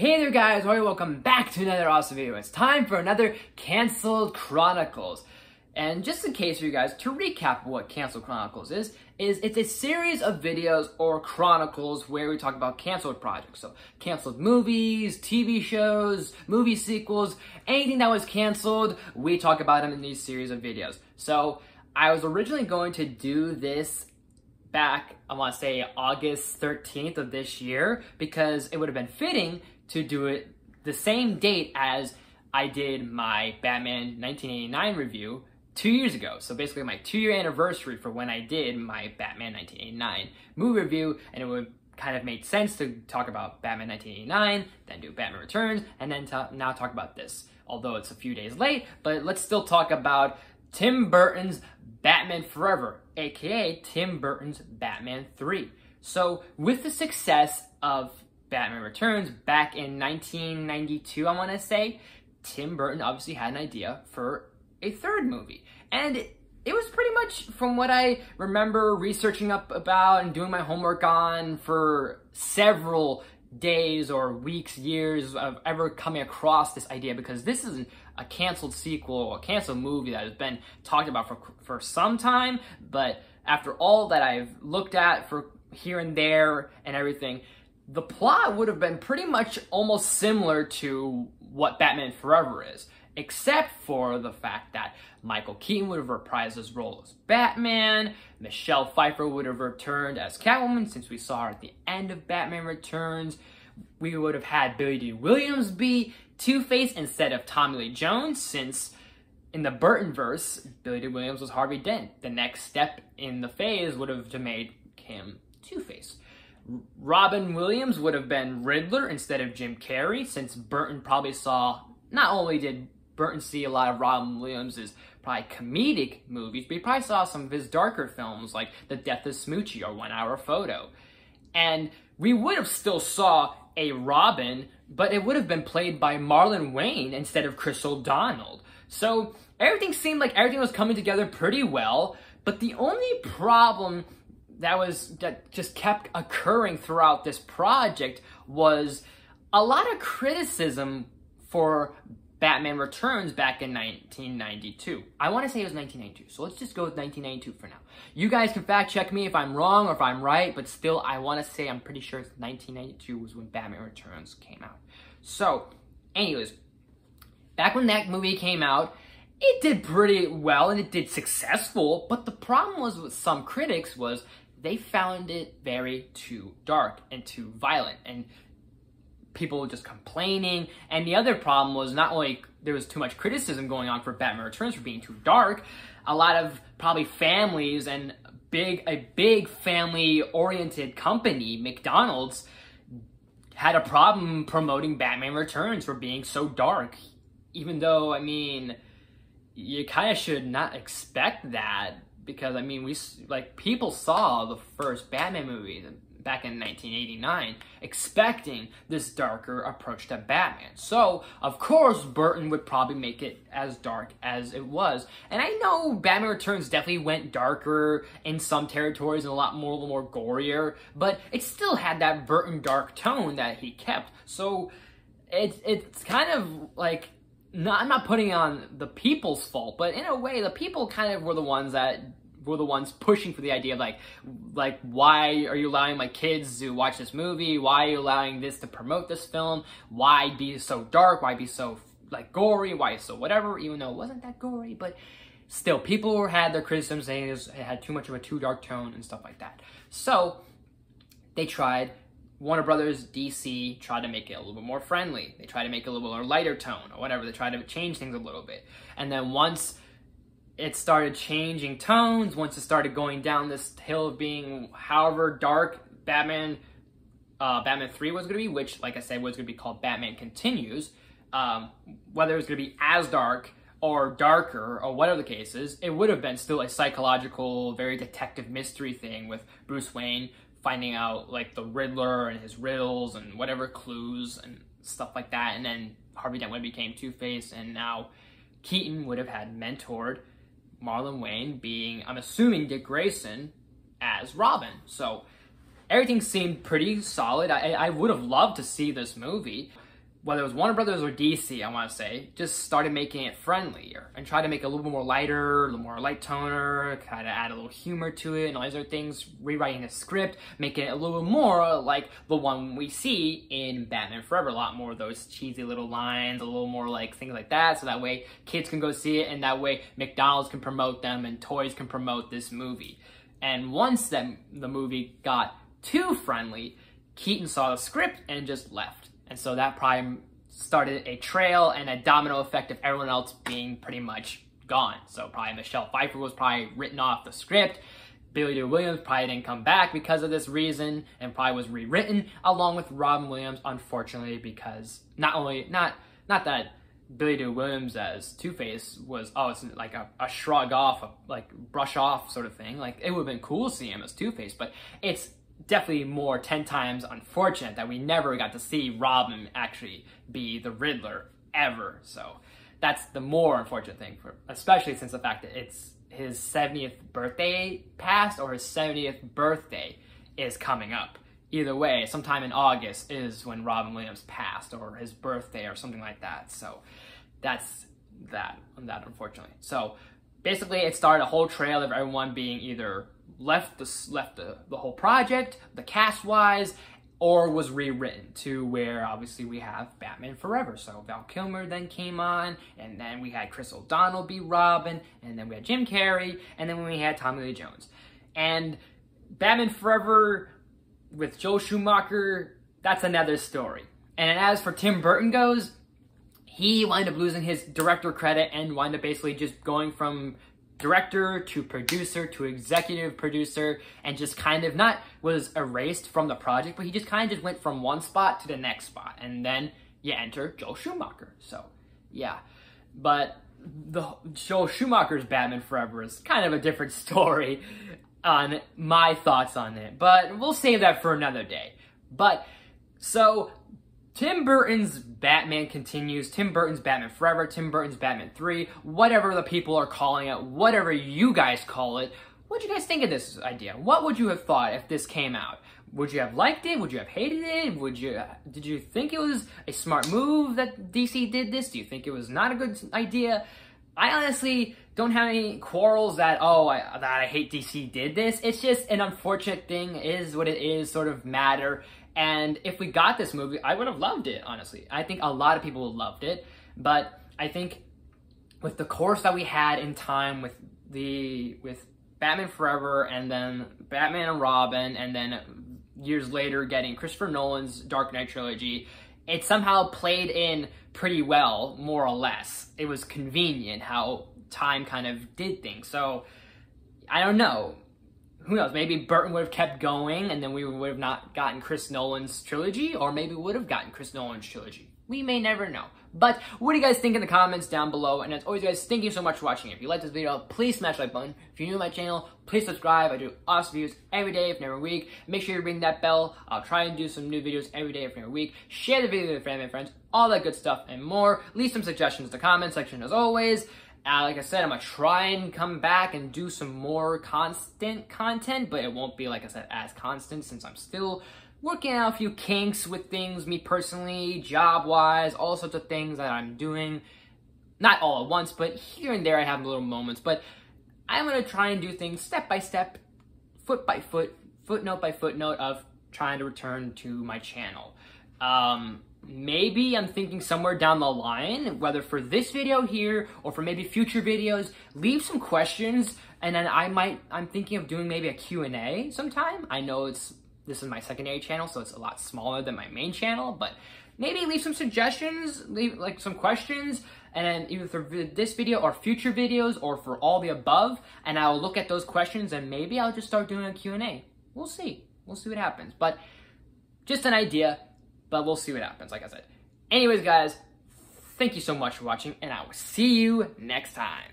Hey there guys, welcome back to another awesome video. It's time for another Canceled Chronicles. And just in case for you guys, to recap what Canceled Chronicles is it's a series of videos or chronicles where we talk about canceled projects. So canceled movies, TV shows, movie sequels, anything that was canceled, we talk about them in these series of videos. So I was originally going to do this back, I want to say August 13th of this year, because it would have been fitting to do it the same date as I did my Batman 1989 review 2 years ago. So basically my 2-year anniversary for when I did my Batman 1989 movie review, and it would kind of made sense to talk about Batman 1989, then do Batman Returns, and then now talk about this. Although it's a few days late, but let's still talk about Tim Burton's Batman Forever, aka Tim Burton's Batman 3. So with the success of Batman Returns back in 1992, I want to say, Tim Burton obviously had an idea for a third movie. And it was pretty much, from what I remember researching up about and doing my homework on for several days or weeks, years of ever coming across this idea, because this is a canceled sequel, a canceled movie that has been talked about for some time, but after all that I've looked at for here and there and everything, the plot would have been pretty much almost similar to what Batman Forever is, except for the fact that Michael Keaton would have reprised his role as Batman, Michelle Pfeiffer would have returned as Catwoman, since we saw her at the end of Batman Returns. We would have had Billy Dee Williams be Two-Face instead of Tommy Lee Jones, since in the Burtonverse, Billy Dee Williams was Harvey Dent. The next step in the phase would have made him Two-Face. Robin Williams would have been Riddler instead of Jim Carrey, since Burton probably saw, not only did Burton see a lot of Robin Williams' probably comedic movies, but he probably saw some of his darker films like The Death of Smoochie or 1 Hour Photo. And we would have still saw a Robin, but it would have been played by Marlon Wayne instead of Chris O'Donnell. So everything seemed like everything was coming together pretty well, but the only problem that just kept occurring throughout this project was a lot of criticism for Batman Returns back in 1992. I want to say it was 1992, so let's just go with 1992 for now. You guys can fact check me if I'm wrong or if I'm right, but still, I want to say I'm pretty sure 1992 was when Batman Returns came out. So, anyways, back when that movie came out, it did pretty well and it did successful, but the problem was with some critics was they found it very too dark and too violent, and people were just complaining. And the other problem was not only there was too much criticism going on for Batman Returns for being too dark, a lot of probably families and a big family-oriented company, McDonald's, had a problem promoting Batman Returns for being so dark. Even though, I mean, you kind of should not expect that, because, I mean, people saw the first Batman movie back in 1989, expecting this darker approach to Batman. So, of course, Burton would probably make it as dark as it was. And I know Batman Returns definitely went darker in some territories and a lot more gorier, but it still had that Burton dark tone that he kept. So, it's kind of like, I'm not putting on the people's fault, but in a way, the people kind of were the ones pushing for the idea of like, why are you allowing my kids to watch this movie? Why are you allowing this to promote this film? Why be so dark? Why be so like gory? Why so whatever? Even though it wasn't that gory, but still, people had their criticisms saying it had too much of a too dark tone and stuff like that. So they tried. Warner Brothers, DC tried to make it a little bit more friendly. They tried to make it a little bit more lighter tone or whatever. They tried to change things a little bit. And then once it started changing tones, once it started going down this hill of being however dark Batman 3 was going to be, which, like I said, was going to be called Batman Continues, whether it was going to be as dark or darker or whatever the case is, it would have been still a psychological, very detective mystery thing with Bruce Wayne finding out like the Riddler and his riddles and whatever clues and stuff like that. And then Harvey Dent would have became Two-Face, and now Keaton would have had mentored Marlon Wayne, being, I'm assuming, Dick Grayson as Robin. So everything seemed pretty solid. I would have loved to see this movie. whether it was Warner Brothers or DC, I want to say, just started making it friendlier and tried to make it a little bit more lighter, a little more light toner, kind of add a little humor to it and all these other things, rewriting the script, making it a little bit more like the one we see in Batman Forever, a lot more of those cheesy little lines, a little more like things like that, so that way kids can go see it and that way McDonald's can promote them and toys can promote this movie. And once the movie got too friendly, Keaton saw the script and just left. And so that probably started a trail and a domino effect of everyone else being pretty much gone. So probably Michelle Pfeiffer was probably written off the script. Billy Dee Williams probably didn't come back because of this reason and probably was rewritten along with Robin Williams, unfortunately, because not that Billy Dee Williams as Two-Face was, oh, it's like a shrug off, like brush off sort of thing. Like it would have been cool to see him as Two-Face, but it's definitely more 10 times unfortunate that we never got to see Robin actually be the Riddler ever. So that's the more unfortunate thing, especially since the fact that it's his 70th birthday passed or his 70th birthday is coming up. Either way, sometime in August is when Robin Williams passed, or his birthday or something like that. So that's that unfortunately. So basically it started a whole trail of everyone being either left the whole project, the cast-wise, or was rewritten to where obviously we have Batman Forever. So Val Kilmer then came on, and then we had Chris O'Donnell be Robin, and then we had Jim Carrey, and then we had Tommy Lee Jones. And Batman Forever with Joel Schumacher, that's another story. And as for Tim Burton goes, he wound up losing his director credit and wound up basically just going from director to producer to executive producer, and just kind of not was erased from the project, but he just kind of just went from one spot to the next spot, and then you enter Joel Schumacher. So yeah, but the Joel Schumacher's Batman Forever is kind of a different story on my thoughts on it, but we'll save that for another day. But so Tim Burton's Batman continues, Tim Burton's Batman Forever, Tim Burton's Batman 3, whatever the people are calling it, whatever you guys call it. What do you guys think of this idea? What would you have thought if this came out? Would you have liked it? Would you have hated it? Did you think it was a smart move that DC did this? Do you think it was not a good idea? I honestly don't have any quarrels that I hate DC did this. It's just an unfortunate thing, is what it is, sort of matter. And if we got this movie, I would have loved it, honestly. I think a lot of people would have loved it, but I think with the course that we had in time with Batman Forever and then Batman and Robin, and then years later getting Christopher Nolan's Dark Knight trilogy, it somehow played in pretty well, more or less. It was convenient how time kind of did things. So I don't know. Who knows, maybe Burton would have kept going and then we would have not gotten Chris Nolan's trilogy, or maybe we would have gotten Chris Nolan's trilogy. We may never know. But what do you guys think in the comments down below? And as always, guys, thank you so much for watching. If you like this video, please smash the like button. If you're new to my channel, please subscribe. I do awesome videos every day, if not every week. Make sure you ring that bell. I'll try and do some new videos every day, if not every week. Share the video with your family and friends, all that good stuff and more. Leave some suggestions in the comment section as always. Like I said, I'm going to try and come back and do some more constant content, but it won't be, like I said, as constant since I'm still working out a few kinks with things, me personally, job-wise, all sorts of things that I'm doing. Not all at once, but here and there I have little moments. But I'm going to try and do things step by step, foot by foot, footnote by footnote of trying to return to my channel. Maybe I'm thinking somewhere down the line, whether for this video here or for maybe future videos, leave some questions, and then I'm thinking of doing maybe a Q&A sometime. I know this is my secondary channel, so it's a lot smaller than my main channel, but maybe leave some suggestions, leave like some questions, and then either for this video or future videos or for all the above, and I'll look at those questions and maybe I'll just start doing a Q&A. We'll see. We'll see what happens. But just an idea. But we'll see what happens, like I said. Anyways, guys, thank you so much for watching, and I will see you next time.